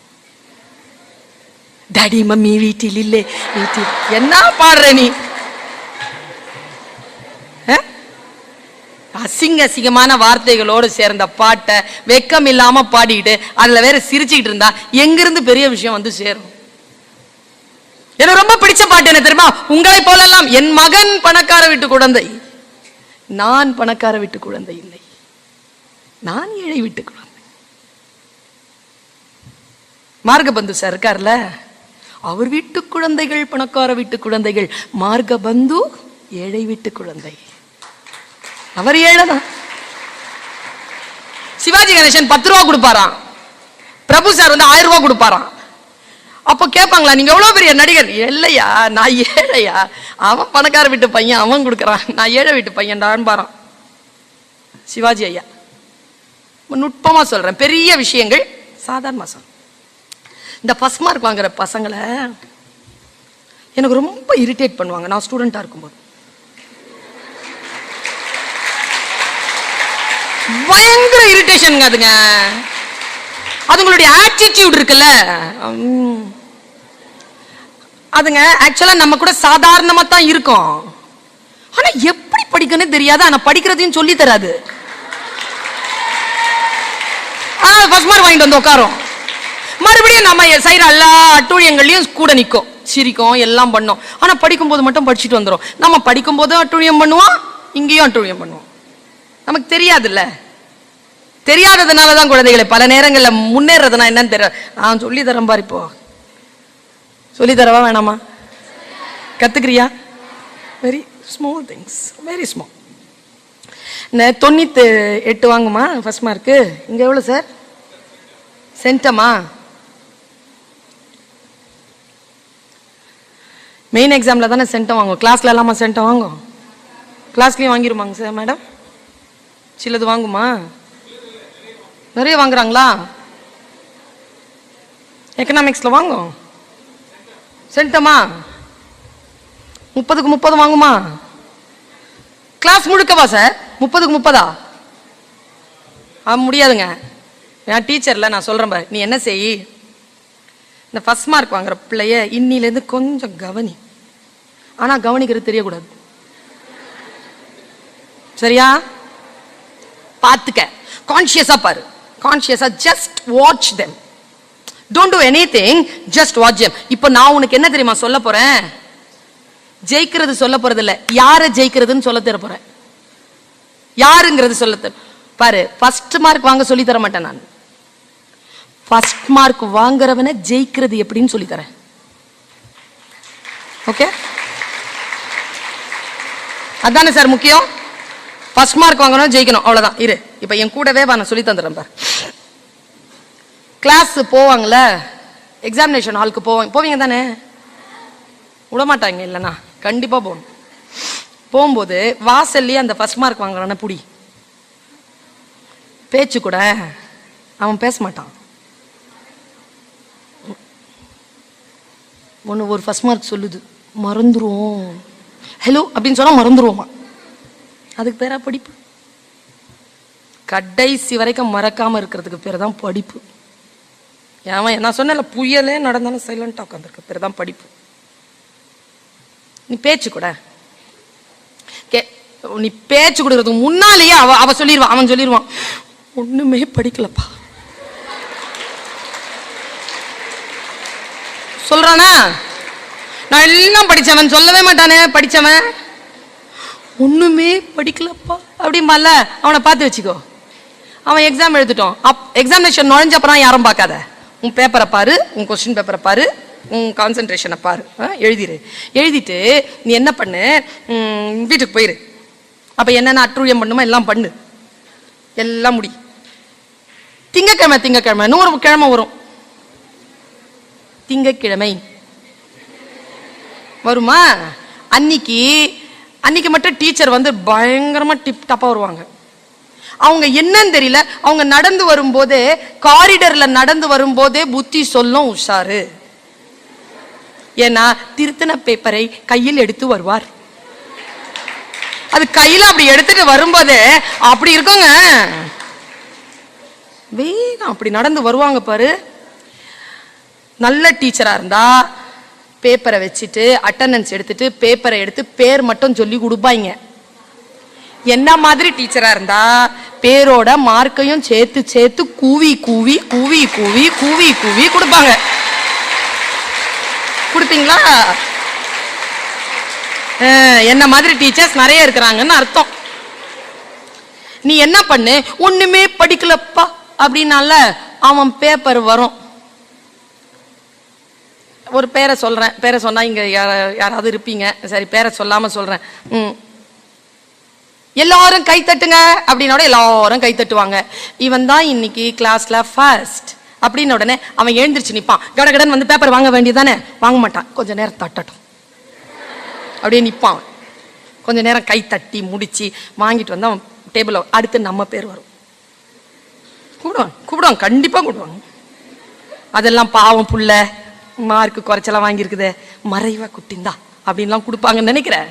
டாடி மம்மி வீட்டில் இல்லை, வீட்டில் என்ன பாடுற நீ? அசிங்கமான வார்த்தைகளோடு சேர்ந்த பாட்டை வெக்கம் இல்லாம பாடிட்டு அதுல வேற சிரிச்சுக்கிட்டு இருந்தா எங்கிருந்து பெரிய விஷயம் வந்து சேரும்? எனக்கு ரொம்ப பிடிச்ச பாட்டு என்ன தெரியுமா? உங்களை போலெல்லாம் என் மகன் பணக்கார வீட்டு குழந்தை, நான் பணக்கார வீட்டு குழந்தை இல்லை, நான் ஏழை வீட்டு குழந்தை. மார்கபந்து சார் இருக்கார்ல, அவர் வீட்டு குழந்தைகள் பணக்கார வீட்டு குழந்தைகள், மார்கபந்து ஏழை வீட்டு குழந்தை. அவர் ஏழைதான். சிவாஜி கணேசன் 10 ரூபா கொடுப்பாராம், பிரபு சார் வந்து 1000 ரூபா கொடுப்பாராம். அப்போ கேட்பாங்களா, நீங்க எவ்வளவு பெரிய நடிகர்? இல்லையா, நான் ஏழையா, அவன் பணக்கார வீட்டு பையன், அவன் கொடுக்கறான், நான் ஏழை வீட்டு பையன் பாரான் சிவாஜி ஐயா. நுட்பமா சொல்றேன், பெரிய விஷயங்கள் சாதாரணமா சொல்றேன். இந்த ஃபர்ஸ்ட் மார்க் வாங்குற பசங்களை எனக்கு ரொம்ப இரிட்டேட் பண்ணுவாங்க. நான் ஸ்டூடெண்டா இருக்கும்போது பயங்கர இரிட்டேஷன் அதுங்க. அதுங்களுடைய ஆட்டிடியூட் இருக்குல்ல, அதுங்க ஆக்சுவலா நம்ம கூட சாதாரணமா தான் இருக்கும், ஆனா எப்படி படிக்கணும்னு தெரியாது, ஆனா படிக்கிறதையும் சொல்லி தராது. ஃபர்ஸ்ட் மார்க் வாங்கிட்டு வந்து உட்காரும், மறுபடியும் நம்ம செய்யற எல்லா அட்டூழியங்களையும் கூட நிற்கும், சிரிக்கும், எல்லாம் பண்ணும். ஆனா படிக்கும் போது மட்டும் படிச்சுட்டு வந்துடும். நம்ம படிக்கும் போதும் அட்டூழியம் பண்ணுவோம், இங்கேயும் அட்டூழியம் பண்ணுவோம். நமக்கு தெரியாதுல்ல. தெரியாததுனாலதான் குழந்தைகளை பல நேரங்களில் முன்னேறதுனா என்னன்னு தெரியல. நான் சொல்லி தரேன் பாரு, இப்போ சொல்லி தரவா வேணாமா? கத்துக்கிறியா? Very small things, very small. 98 வாங்குமா ஃபர்ஸ்ட் மார்க்கு? இங்க எவ்வளவு சார்? சென்டமா? மெயின் எக்ஸாம்ல தானே சென்டம் வாங்கும், கிளாஸ்ல எல்லாமா சென்டம் வாங்கும்? கிளாஸ்லயும் வாங்கிருமாங்க சார் மேடம்? சிலது வாங்குமா? நிறைய வாங்குறாங்களா? எக்கனாமிக்ஸ்ல வாங்கும் சென்டமா? 30க்கு 30 வாங்குமா? Class முழுக்கவா sir? 30க்கு 30? முடியாதுங்க. நான் டீச்சர்ல நான் சொல்றேன் பாரு, நீ என்ன செய், இந்த ஃபர்ஸ்ட் மார்க் வாங்குற பிள்ளைய இன்னிலேருந்து கொஞ்சம் கவனி, ஆனா கவனிக்கிறது தெரியக்கூடாது, சரியா? பார்த்துக்க, கான்சியஸா பாரு, கான்சியஸா just watch them, don't do anything, just watch them. இப்போ நான் உனக்கு என்ன தெரியுமா சொல்ல போறேன்? ஜெயிக்கிறது சொல்ல போறது இல்ல, யாரை ஜெயிக்கிறதுன்னு சொல்ல தர போறேன். யாருங்கிறது சொல்ல பாரு. ஃபர்ஸ்ட் மார்க் வாங்க சொல்லி தர மாட்டேன் நான், ஃபர்ஸ்ட் மார்க் வாங்குறவனை ஜெயிக்கிறது எப்படின்னு சொல்லி தரேன். ஓகே, அதானே சார் முக்கியம்? ஃபர்ஸ்ட் மார்க் வாங்கணும், ஜெயிக்கணும், அவ்வளவுதான். இரு, இப்ப என் கூடவே நான் சொல்லி தந்துடுறேன் பாரு. கிளாஸ் போவாங்கல்ல, எக்ஸாமினேஷன் ஹாலுக்கு போவீங்க தானே? விடமாட்டாங்க இல்லைன்னா கண்டிப்பா போகணும். போகும்போது வாசல்லையே அந்த ஃபர்ஸ்ட் மார்க் வாங்குறான புடி, பேச்சு கூட அவன் பேச மாட்டான். ஒன்று ஒரு ஃபர்ஸ்ட் மார்க் சொல்லுது, மறந்துருவோம், ஹலோ அப்படின்னு சொன்னா மறந்துருவோமா, அதுக்கு பேரா படிப்பு? கடைசி வரைக்கும் மறக்காம இருக்கிறதுக்கு பேர் தான் படிப்பு. ஏன் நான் சொன்ன புயலே நடந்தாலும் சைலண்டா உட்காந்துருக்க பேர் தான் படிப்பு. நீ பேச்சு கூட நீ பேச்சு கொடுக்கறதுக்கு முன்னாலேயே அவன் சொல்லிடுவான் ஒண்ணுமே படிக்கலப்பா சொல்றானா. நான் எல்லாம் படிச்சவன் சொல்லவே மாட்டானே, படிச்சவன் ஒண்ணுமே படிக்கலப்பா அப்படிம்பால. அவனை பார்த்து வச்சுக்கோ. அவன் எக்ஸாம் எழுதிட்டோம். எக்ஸாமினேஷன் நுழைஞ்சப்பறம் யாரும் பார்க்காத. உன் பேப்பரை பாரு, உன் கொஸ்டின் பேப்பரை பாரு, உன் கான்சென்ட்ரேஷனை பாரு, எழுதிட்டு நீ என்ன பண்ணு, வீட்டுக்கு போயிரு. அப்ப என்னென்ன அட்டூழியம் பண்ணுமோ எல்லாம் பண்ணு, எல்லாம் முடி. திங்கக்கிழமை 100 கிழமை வரும். திங்கக்கிழமை வருமா? அன்னைக்கு மட்டும் டீச்சர் வந்து பயங்கரமா டிப் டாப்பா வருவாங்க. அவங்க என்னன்னு தெரியல, அவங்க நடந்து வரும்போதே, காரிடர்ல நடந்து வரும்போதே புத்தி சொல்லும் உஷாரு. ஏன்னா திருத்தின பேப்பரை கையில் எடுத்து வருவார். அது கையில அப்படி எடுத்துட்டு வரும்போதே அப்படி இருக்குங்க, வேகம் அப்படி நடந்து வருவாங்க பாரு. நல்ல டீச்சரா இருந்தா பேப்பரை வச்சுட்டு அட்டெண்டன்ஸ் எடுத்துட்டு பேப்பரை எடுத்து பேர் மட்டும் சொல்லி கொடுப்பாங்க. என்ன மாதிரி டீச்சரா இருந்தா பேரோட மார்க்கையும் சேர்த்து சேர்த்து கூவி கூவி கூவி கூவி கூவி கூவி கொடுப்பாங்க. கொடுப்பீங்களா? என்ன மாதிரி டீச்சர்ஸ் நிறைய இருக்கிறாங்கன்னு அர்த்தம். நீ என்ன பண்ணு, ஒண்ணுமே படிக்கலப்பா அப்படின்னால அவன் பேப்பர் வரும். ஒரு பேரை சொல்றேன், பேரை சொன்னா இங்க யாராவது இருப்பீங்க, சரி பேரை சொல்லாம சொல்றேன். எல்லாரும் கை தட்டுங்க அப்படின்னோட எல்லாரும் கை தட்டுவாங்க. இவன் தான் இன்னைக்கு கிளாஸ்ல ஃபர்ஸ்ட் அப்படின்னு உடனே அவன் எழுந்திருச்சு நிப்பான். கடகடன் வந்து பேப்பர் வாங்க வேண்டியதானே, வாங்க மாட்டான். கொஞ்ச நேரம் தட்டட்டும் அப்படியே நிப்பான். கொஞ்ச நேரம் கை தட்டி முடிச்சு வாங்கிட்டு வந்து அவன் டேபிள், அடுத்து நம்ம பேர் வரும். கூப்பிடுவாங்க, கண்டிப்பா கூப்பிடுவாங்க. அதெல்லாம் பாவம் புள்ள மார்க்கு குறைச்சலாம் வாங்கியிருக்குது, மறைவா குட்டிந்தா அப்படின்லாம் கொடுப்பாங்கன்னு நினைக்கிறேன்.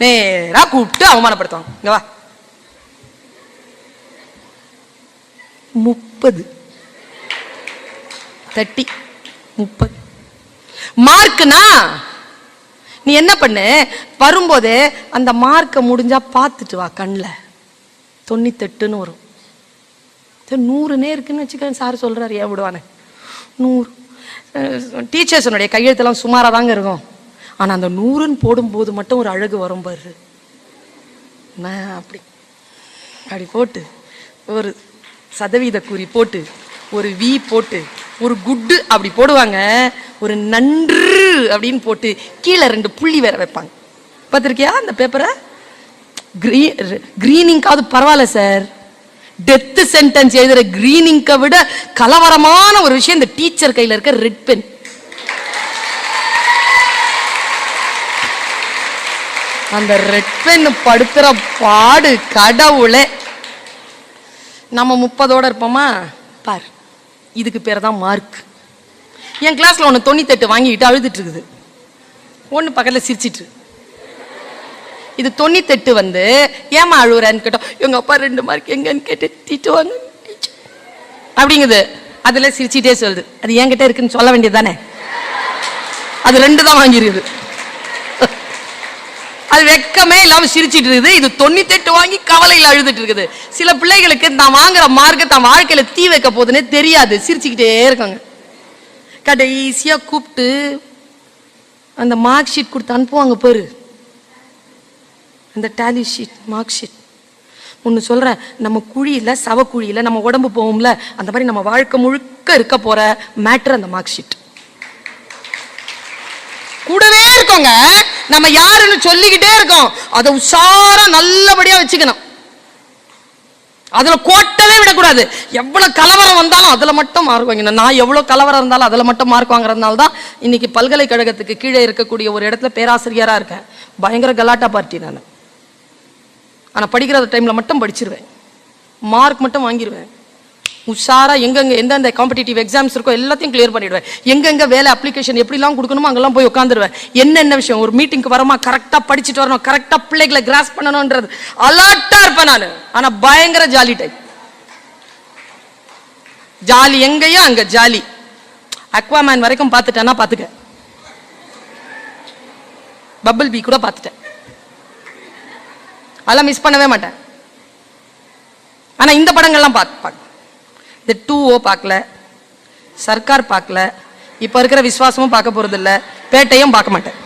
நேரா கூப்பிட்டு அவமானப்படுத்துவாங்க. இங்க வா, 30 30 30 மார்க்குனா நீ என்ன பண்ணு, வரும்போதே அந்த மார்க்கை முடிஞ்சா பார்த்துட்டு வா. கண்ணில் 98ன்னு வரும். 100 இருக்குன்னு வச்சுக்க, சார் சொல்றாரு, ஏன் விடுவானே 100. டீச்சர்ஸனுடைய கையெழுத்தெல்லாம் சுமாராக தாங்க இருக்கும். ஆனா அந்த 100ன்னு போடும்போது மட்டும் ஒரு அழகு வரும் பாரு. அப்படி அப்படி போட்டு ஒரு சதவீத குறி போட்டு ஒரு வி போட்டு ஒரு குட்டு அப்படி போடுவாங்க. ஒரு நன்று அப்படின்னு போட்டு கீழே 2 புள்ளி வேற வைப்பாங்க. பார்த்திருக்கியா அந்த பேப்பரை? கிரீனிங்காவது பரவாயில்ல சார், டெத் சென்டென்ஸ் எழுதுற கிரீனிங்கை விட கலவரமான ஒரு விஷயம் இந்த டீச்சர் கையில இருக்க ரெட் பென். அந்த ரெட் பென் படுத்துற பாடு கடவுளே. நம்ம 30ஓட இருப்போமா பார். இதுக்கு பேர் தான் மார்க். என் கிளாஸ்ல ஒன்று 98 வாங்கிட்டு அழுதுட்டு இருக்குது, ஒன்று பக்கத்துல சிரிச்சிட்டு. இது 98 வந்து ஏமா அழுகுறன்னு கேட்டோம். எங்க அப்பா 2 மார்க் எங்கன்னு கேட்டு திட்டுவாங்க அப்படிங்குது. அதுல சிரிச்சிட்டே சொல்லுது, அது என்கிட்ட இருக்குன்னு சொல்ல வேண்டியது தானே. அது 2 தான் வாங்கிருக்குது. அது வெக்கமே இல்லாம சிரிச்சிட்டு இருக்குது. இது 98 வாங்கி கவலையில் அழுதுட்டு இருக்குது. சில பிள்ளைகளுக்கு தான் வாங்குற மார்க்க தான் வாழ்க்கையில தீ வைக்க போதுன்னே தெரியாது, சிரிச்சுக்கிட்டே இருக்காங்க. கடைசியா கூப்பிட்டு அந்த மார்க் ஷீட் கொடுத்து அனுப்புவாங்க பாரு, அந்த டேலி ஷீட் மார்க் ஷீட். ஒன்று சொல்றேன், நம்ம குழியில சவக்குழியில நம்ம உடம்பு போகும்ல, அந்த மாதிரி நம்ம வாழ்க்கை முழுக்க இருக்க போற மேட்டர் அந்த மார்க் ஷீட். கூடவே இருக்கோங்க, நம்ம யாருன்னு சொல்லிக்கிட்டே இருக்கோம். அதை உஷாரா நல்லபடியா வச்சுக்கணும். அதுல கோட்டவே விடக்கூடாது. எவ்வளவு கலவரம் வந்தாலும் அதுல மட்டும் மார்க் வாங்கணும். நான் எவ்வளவு கலவரம் இருந்தாலும் அதுல மட்டும் மார்க் வாங்குறதுனால தான் இன்னைக்கு பல்கலைக்கழகத்துக்கு கீழே இருக்கக்கூடிய ஒரு இடத்துல பேராசிரியரா இருக்கேன். பயங்கர கலாட்டா பார்ட்டி நான். ஆனா படிக்கிற டைம்ல மட்டும் படிச்சிருவேன், மார்க் மட்டும் வாங்கிடுவேன். உஷாரா எங்கெங்க எந்தெந்த காம்படிட்டிவ் எக்ஸாம்ஸ் இருக்கோ எல்லாத்தையும் கிளியர் பண்ணிடுவேன். எங்கெங்க வேலை அப்ளிகேஷன் எப்படிலாம் கொடுக்கணுமோ அங்கெல்லாம் போய் உட்காந்துருவேன். என்னென்ன விஷயம், ஒரு மீட்டிங்க்கு வரமா கரெக்டா படிச்சுட்டு வரணும், கரெக்டா பிள்ளைகளை கிராஸ் பண்ணணும்ன்றது அலர்ட்டா இருப்பேன் நான். ஆனா பயங்கர ஜாலி டைப். ஜாலி எங்கேயோ அங்க ஜாலி. அக்வாமேன் வரைக்கும் பார்த்துட்டேன்னா பார்த்துக்க, பபிள் பீ கூட பார்த்துட்டேன். அதெல்லாம் மிஸ் பண்ணவே மாட்டேன். ஆனா இந்த படங்கள்லாம் பார்க்க இந்த 2O பார்க்கல, சர்க்கார் பார்க்கல, இப்ப இருக்கிற விசுவாசமும் பார்க்க போறது இல்ல, பேட்டையும் பார்க்க மாட்டேன்.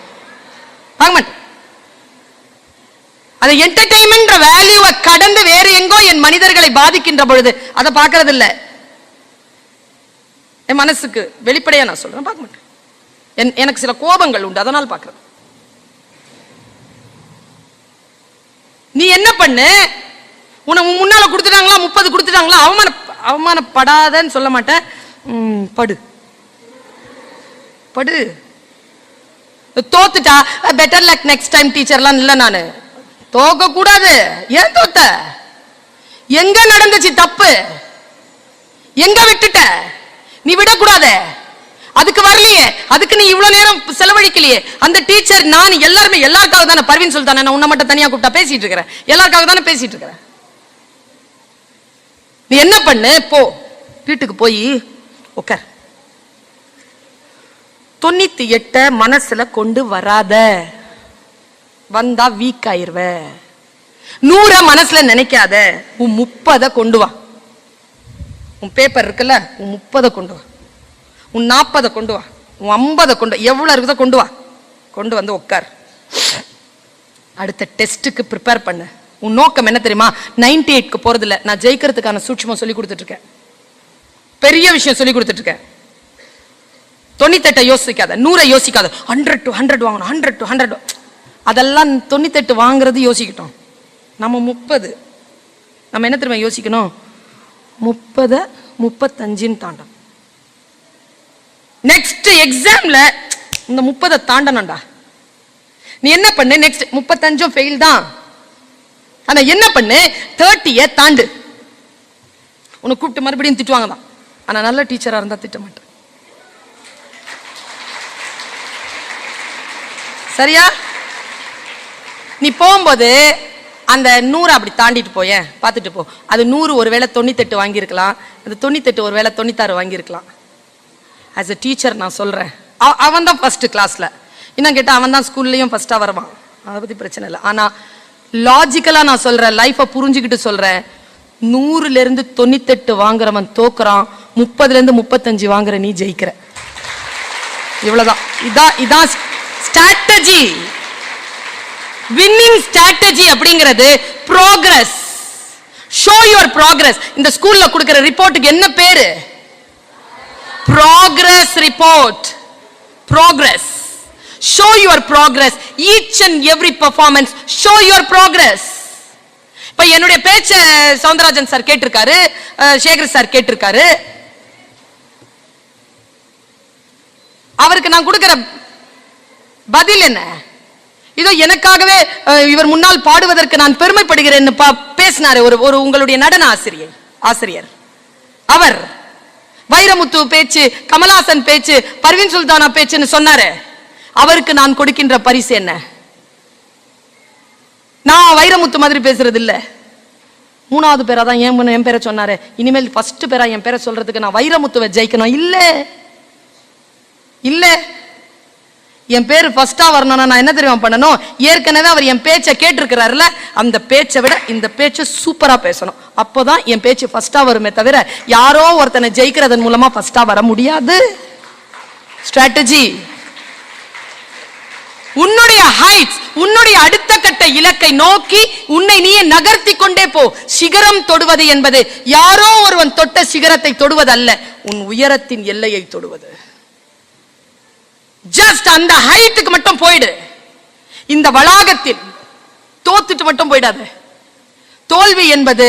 அது என்டர்டெயின்மெண்ட் வேல்யூவை கடந்து வேறு எங்கோ என் மனிதர்களை பாதிக்கின்ற பொழுது அதை பார்க்கறது இல்ல. என் மனசுக்கு வெளிப்படையா நான் சொல்றேன், பார்க்க மாட்டேன். எனக்கு சில கோபங்கள் உண்டு, அதனால் பார்க்கிறேன். நீ என்ன பண்ணு, உனக்கு முன்னால கொடுத்துட்டாங்களா 30 கொடுத்துட்டாங்களா, அவமானப்படாதன்னு சொல்ல மாட்டேன். படு படு. தோத்துட்டா பெட்டர் லக் நெக்ஸ்ட் டைம் டீச்சர்லாம் இல்ல. நானு தோக்க கூடாது. ஏன் தோத்த? எங்க நடந்துச்சு தப்பு? எங்க விட்டுட்ட? நீ விடக்கூடாது. அதுக்கு வரலையே, அதுக்கு நீ இவ்வளவு நேரம் செலவழிக்கலையே. அந்த டீச்சர் நான் எல்லாருமே எல்லாருக்காக தானே. பர்வீன் சொல்லிட்டானே, நான் உன்னை மட்டும் தனியா கூப்பிட்டா பேசிட்டு இருக்கிறேன். எல்லாருக்காக தானே பேசிட்டு இருக்கிறேன். நீ என்ன பண்ணு, போ வீட்டுக்கு போய் உட்கார். 98 மனசுல கொண்டு வராத, வந்தா வீக் ஆயிருவ. 100 மனசுல நினைக்காத, உன் 30 கொண்டு வா. உன் பேப்பர் இருக்குல்ல, உன் 30 கொண்டு வா, உன் 40 கொண்டு வா, உன் 50 கொண்டு வா, எவ்வளவு இருக்குதோ கொண்டு வா. கொண்டு வந்து உட்கார். அடுத்த டெஸ்ட்டுக்கு ப்ரிப்பேர் பண்ணு. உன் நோக்கம் என்ன தெரியுமா? 98க்கு போறது இல்ல, நான் ஜெயிக்கிறதுக்கான சூட்சமம் சொல்லி கொடுத்துட்டு இருக்கேன். பெரிய விஷயம் சொல்லி கொடுத்துட்டு இருக்கேன். 98 யோசிக்காத, 100 யோசிக்காத. 100 to 100 வாங்கணும், 100 to 100. அதெல்லாம் 98 வாங்குறது யோசிக்கிட்டோம். நம்ம 30, நம்ம என்ன தெரியுமா யோசிக்கணும்? 30, 35 தாண்டணும். நெக்ஸ்ட் எக்ஸாம்ல இந்த 30 தாண்டணும்டா. நீ என்ன பண்ணு, நெக்ஸ்ட் 35 ஃபெயில் தான். ஆனா என்ன பண்ணு, 30 தாண்டு. உனக்கு கூப்பிட்டு மறுபடியும் திட்டுவாங்க தான். ஆனா நல்ல டீச்சரா இருந்தா திட்ட மாட்டேன். சரியா? நீ போகும்போது அந்த 100 அப்படி தாண்டிட்டு போய பார்த்துட்டு போ. அது 100 ஒருவேளை 98 வாங்கியிருக்கலாம், அது 98 ஒருவேளை 96 வாங்கியிருக்கலாம். ஆஸ் அ டீச்சர் நான் சொல்றேன், அவன் தான் ஃபர்ஸ்ட் கிளாஸ்ல. இன்னும் கேட்டா அவன் தான் ஸ்கூல்லையும் ஃபர்ஸ்டா வருவான். அதை பத்தி பிரச்சனை இல்லை. ஆனா லாஜிக்கலா நான் சொல்றேன், லைஃபை புரிஞ்சுக்கிட்டு சொல்றேன். 100ல இருந்து 98 வாங்குறவன் தோக்குறான், 30ல இருந்து 35 வாங்குற நீ ஜெயிக்கிற. இவ்வளவுதான். இதான் ஸ்ட்ராட்டஜி. வின்னிங் ஸ்ட்ராட்டஜி அப்படிங்கிறது ப்ரோக்ரஸ். Show your progress. இந்த ஸ்கூல்ல கொடுக்கிற ரிப்போர்ட்டுக்கு என்ன பேரு? Progress report. Progress. Show your progress. Each and every performance, show your progress. இப்ப என்னுடைய பேச்ச சௌந்தரராஜன் சார் கேட்டிருக்காரு, சேகர் சார் கேட்டிருக்காரு. அவருக்கு நான் கொடுக்கிற பதில் என்ன? இதோ எனக்காகவே இவர் முன்னால் பாடுவதற்கு நான் பெருமைப்படுகிறேன் பேசினாரு ஒரு உங்களுடைய நடன ஆசிரியர். அவர் வைரமுத்து பேச்சு, கமலாசன் பேச்சு, பர்வீன் சுல்தானா பேச்சுன்னு சொன்னாரு. அவருக்கு நான் கொடுக்கின்ற பரிசு என்ன? நான் வைரமுத்து மாதிரி பேசுறது இல்ல. 3வது பேரா தான் என் பேரை சொன்னாரு. இனிமேல் ஃபர்ஸ்ட் பேரா என் பேரை சொல்றதுக்கு நான் வைரமுத்துவை ஜெயிக்கணும் இல்ல. என் பேரு ஃபர்ஸ்டா வரணும்னா நான் என்ன தெரியுமா பண்ணணும்? ஏற்கனவே அவர் என் பேச்சை கேட்டிருக்கிறாருல, அந்த பேச்சை விட இந்த பேச்சை சூப்பரா பேசணும். அப்போதான் என் பேச்சு ஃபர்ஸ்டா வருமே தவிர யாரோ ஒருத்தனை ஜெயிக்கிறதன் மூலமா ஃபர்ஸ்டா வர முடியாது. ஸ்ட்ராட்டஜி. உன்னுடைய ஹைட்ஸ், உன்னுடைய அடுத்த கட்ட இலக்கை நோக்கி உன்னை நீயே நகர்த்தி கொண்டே போ. சிகரம் தொடுவது என்பது யாரோ ஒருவன் தொட்ட சிகரத்தை தொடுவது அல்ல, உன் உயரத்தின் எல்லையை தொடுவது. ஜஸ்ட் அந்த ஹைட்டுக்கு மட்டும் போயிடு. இந்த வளாகத்தில் தோத்துட்டு மட்டும் போயிடாத. தோல்வி என்பது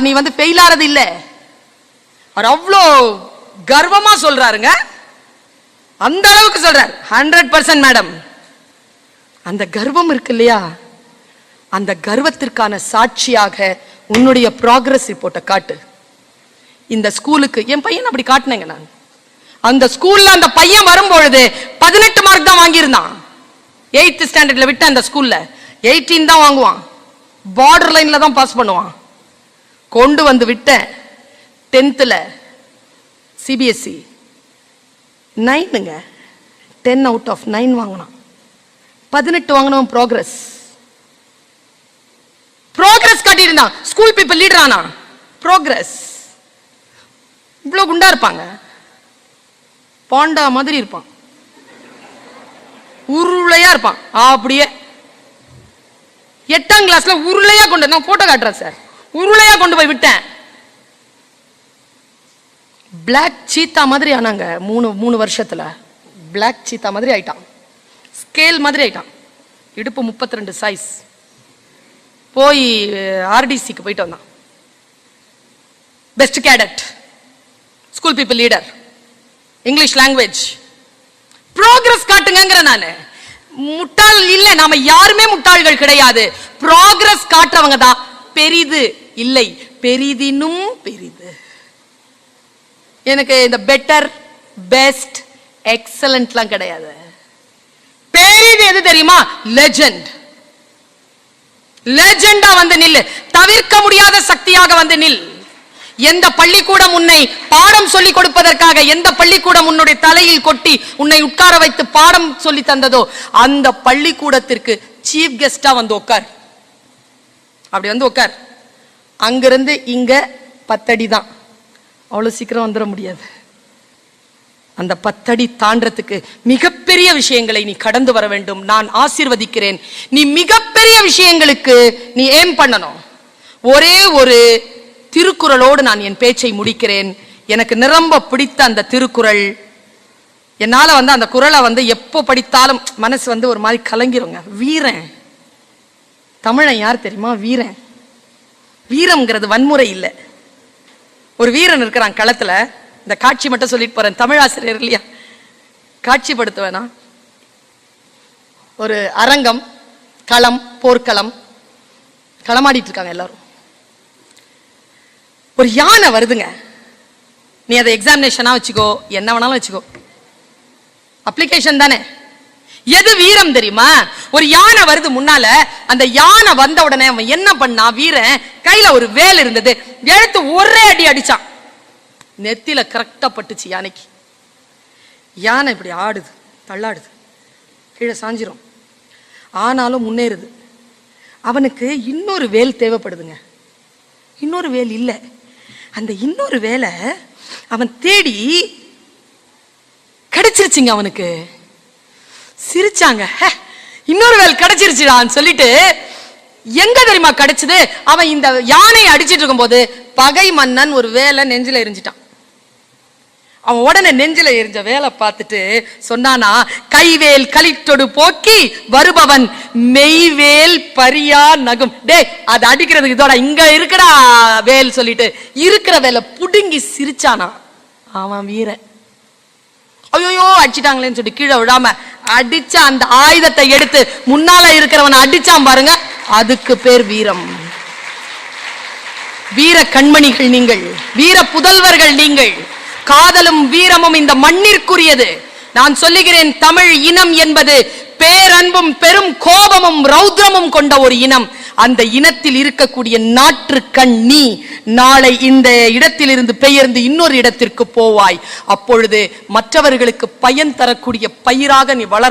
நீ ஃபெயில் ஆறது இல்ல. அவர் அவ்வளோ கர்வமா சொல்றாருங்க, அந்த அளவுக்கு சொல்றாரு. 100% மேடம். அந்த கர்வம் இருக்கு இல்லையா, அந்த கர்வத்திற்கான சாட்சியாக உன்னுடைய ப்ராக்ரஸ் ரிப்போர்ட்டை காட்டு. இந்த ஸ்கூலுக்கு என் பையன் அப்படி காட்டினேங்க நான். அந்த ஸ்கூல்ல அந்த பையன் வரும்பொழுது 18 மார்க் தான் வாங்கியிருந்தான். 8th ஸ்டாண்டர்ட்ல விட்டு அந்த ஸ்கூல்ல 18 தான் வாங்குவான். பார்டர் லைன்ல தான் பாஸ் பண்ணுவான். கொண்டு வந்து விட்டேன் 10th சிபிஎஸ்சி 9ங்க, 10 out of 9 வாங்கினான். 18 வாங்கினவன் ப்ராக்ரஸ். ப்ரோக்ரஸ் காட்டிட்டு இருந்தான். ஸ்கூல் பீப்புள் லீடர் ஆனா. ப்ரோக்ரஸ். இவ்வளவு குண்டா இருப்பாங்க, பாண்டா மாதிரி இருப்பான், உருளையா இருப்பான். அப்படியே 8ஆம் கிளாஸ்ல உருளையா கொண்டு நான் போட்டோ காட்டுறேன் சார். உருளையா கொண்டு போய் விட்டேன். பிளாக் சீத்தா மாதிரி ஆனாங்க. 3 வருஷத்துல பிளாக் சீத்தா மாதிரி ஆயிட்டான். ஸ்கேல் மாதிரி ஆயிட்டான். இடுப்பு 32 சைஸ். போய் ஆர்டிசிக்கு போயிட்டு வந்தான். Best cadet, school people leader, English language. Progress காட்டுங்கிற நானு. முட்டாள் இல்ல, நாம யாருமே முட்டாள்கள் கிடையாது. ப்ரோக்ரஸ் காட்டுறவங்க தான் பெரிது இல்லை, பெரிதினும் பெரிது. எனக்கு இந்த பெட்டர், பெஸ்ட், எக்ஸலன்ட்லாம் கிடையாது. பெரிது எது தெரியுமா? லெஜெண்ட். லெஜெண்டா வந்து நில்லு. தவிர்க்க முடியாத சக்தியாக வந்து நில். எந்த பள்ளிக்கூடம் உன்னை பாடம் சொல்லி கொடுப்பதற்காக, எந்த பள்ளிக்கூடம் உன்னுடைய தலையில் கொட்டி உன்னை உட்கார வைத்து பாடம் சொல்லி தந்ததோ அந்த பள்ளிக்கூடத்திற்கு சீஃப் கெஸ்டா வந்து உட்கார். அப்படி வந்து உட்கார். அங்கிருந்து இங்க 10 அடி தான். அவ்வளவு சீக்கிரம் வந்துட முடியாது. அந்த 10 அடி தாண்டறதுக்கு மிகப்பெரிய விஷயங்களை நீ கடந்து வர வேண்டும். நான் ஆசீர்வதிக்கிறேன். நீ மிகப்பெரிய விஷயங்களுக்கு நீ ஏம் பண்ணணும். ஒரே ஒரு திருக்குறளோடு நான் என் பேச்சை முடிக்கிறேன். எனக்கு நிரம்ப பிடித்த அந்த திருக்குறள். என்னால வந்து அந்த குறளை வந்து எப்போ படித்தாலும் மனசு வந்து ஒரு மாதிரி கலங்கிருங்க. வீரன். தமிழன் யார் தெரியுமா? வீரன். வீரம்ங்கிறது வன்முறை இல்லை. ஒரு வீரன் இருக்கிறான் களத்துல. இந்த காட்சி மட்டும் சொல்லிட்டு போறேன். தமிழாசிரியர் இல்லையா, காட்சிப்படுத்துவேனா? ஒரு அரங்கம், களம், போர்க்களம், களமாடிட்டு இருக்காங்க எல்லாரும். ஒரு யானை வருதுங்க. நீ அதை எக்ஸாமினேஷனா வச்சுக்கோ, என்ன வேணாலும் வச்சுக்கோ, அப்ளிகேஷன் தானே. எது வீரம் தெரியுமா? ஒரு யானை வருது முன்னால. அந்த யானை வந்த உடனே அவன் என்ன பண்ணா? வீரன் கையில ஒரு வேல் இருந்தது, எடுத்து ஒரே அடி அடிச்சான். நெத்தில கரெக்டா பட்டுச்சு யானைக்கு. யானை இப்படி ஆடுது, தள்ளாடுது, கீழே சாஞ்சிரும். ஆனாலும் முன்னேறுது. அவனுக்கு இன்னொரு வேல் தேவைப்படுதுங்க. இன்னொரு வேல் இல்லை. அந்த இன்னொரு வேலை அவன் தேடி கிடைச்சிருச்சுங்க. அவனுக்கு சிரிச்சாங்க. இன்னொரு வேல் கிடைச்சிருச்சுடான்னு சொல்லிட்டு, எங்க தெரியுமா கிடைச்சது? அவன் இந்த யானையை அடிச்சிட்டு இருக்கும் போது பகை மன்னன் ஒரு வேலை நெஞ்சில எரிஞ்சிட்டான். அவன் உடனே நெஞ்சில எரிஞ்ச வேலை பார்த்துட்டு சொன்னானா, கைவேல் களித்தொடு போக்கி வருபவன் மெய்வேல் பரியா நகும். டே, அது அடிக்கிறதுக்கு இதோட இங்க இருக்கடா வேல் சொல்லிட்டு இருக்கிற வேலை புடுங்கி சிரிச்சானா. அவன் வீரன். ஐயோ அடிச்சிட்டாங்களேன்னு சொல்லி கீழே விடாம அடிச்ச அந்த ஆயுதத்தை எடுத்து முன்னால இருக்கிறவன் அடிச்சான் பாருங்க, அதுக்கு பேர் வீரம். வீர கண்மணிகள் நீங்கள், வீர புதல்வர்கள் நீங்கள். காதலும் வீரமும் இந்த மண்ணிற்குரியது. நான் சொல்லுகிறேன், தமிழ் இனம் என்பது பேரன்பும் பெரும் கோபமும் ரௌத்ரமும் கொண்ட ஒரு இனம். அந்த இனத்தில் இருக்கக்கூடிய நாற்று கண் நீ. நாளை இந்த இடத்தில் இருந்து பெயர்ந்து இன்னொரு இடத்திற்கு போவாய். அப்பொழுது மற்றவர்களுக்கு பயன் தரக்கூடிய பயிராக நீ வளர